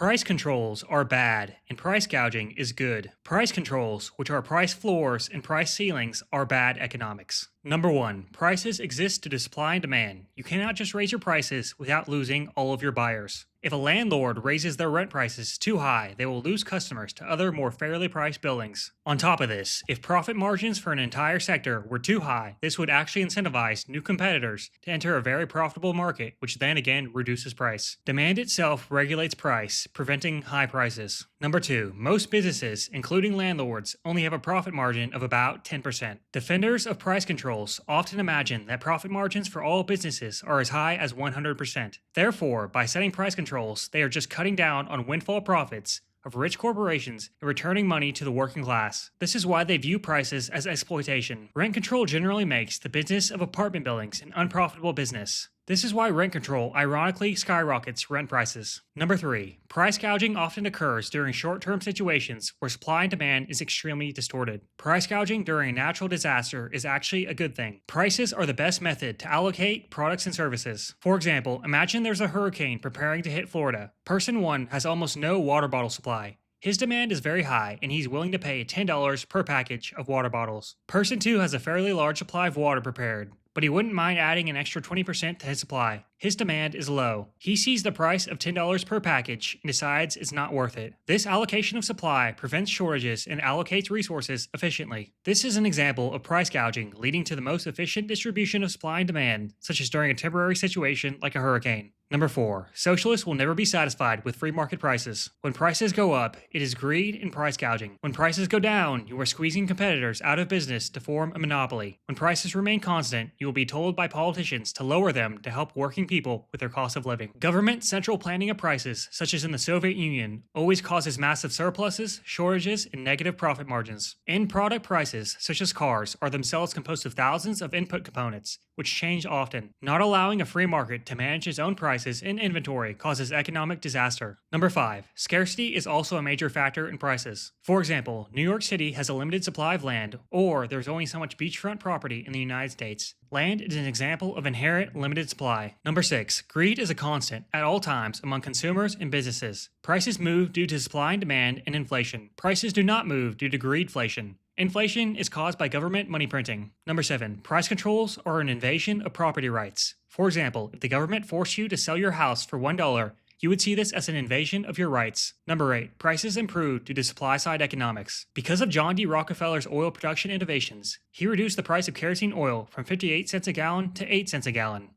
Price controls are bad, and price gouging is good. Price controls, which are price floors and price ceilings, are bad economics. Number 1. Prices exist due to supply and demand. You cannot just raise your prices without losing all of your buyers. If a landlord raises their rent prices too high, they will lose customers to other more fairly priced buildings. On top of this, if profit margins for an entire sector were too high, this would actually incentivize new competitors to enter a very profitable market, which then again reduces price. Demand itself regulates price, preventing high prices. Number 2. Most businesses, including landlords, only have a profit margin of about 10%. Defenders of price controls often imagine that profit margins for all businesses are as high as 100%. Therefore, by setting price controls, they are just cutting down on windfall profits of rich corporations and returning money to the working class. This is why they view prices as exploitation. Rent control generally makes the business of apartment buildings an unprofitable business. This is why rent control ironically skyrockets rent prices. Number 3. Price gouging often occurs during short-term situations where supply and demand is extremely distorted. Price gouging during a natural disaster is actually a good thing. Prices are the best method to allocate products and services. For example, imagine there's a hurricane preparing to hit Florida. Person 1 has almost no water bottle supply. His demand is very high, and he's willing to pay $10 per package of water bottles. Person 2 has a fairly large supply of water prepared, but he wouldn't mind adding an extra 20% to his supply. His demand is low. He sees the price of $10 per package and decides it's not worth it. This allocation of supply prevents shortages and allocates resources efficiently. This is an example of price gouging leading to the most efficient distribution of supply and demand, such as during a temporary situation like a hurricane. Number 4. Socialists will never be satisfied with free market prices. When prices go up, it is greed and price gouging. When prices go down, you are squeezing competitors out of business to form a monopoly. When prices remain constant, you will be told by politicians to lower them to help working people with their cost of living. Government central planning of prices, such as in the Soviet Union, always causes massive surpluses, shortages, and negative profit margins. End product prices, such as cars, are themselves composed of thousands of input components, which change often. Not allowing a free market to manage its own prices and inventory causes economic disaster. Number 5. Scarcity is also a major factor in prices. For example, New York City has a limited supply of land, or there's only so much beachfront property in the United States. Land is an example of inherent limited supply. Number 6. Greed is a constant at all times among consumers and businesses. Prices move due to supply and demand and inflation. Prices do not move due to greedflation. Inflation is caused by government money printing. Number 7. Price controls are an invasion of property rights. For example, if the government forced you to sell your house for $1, you would see this as an invasion of your rights. Number 8. Prices improve due to supply-side economics. Because of John D. Rockefeller's oil production innovations, he reduced the price of kerosene oil from 58 cents a gallon to 8 cents a gallon.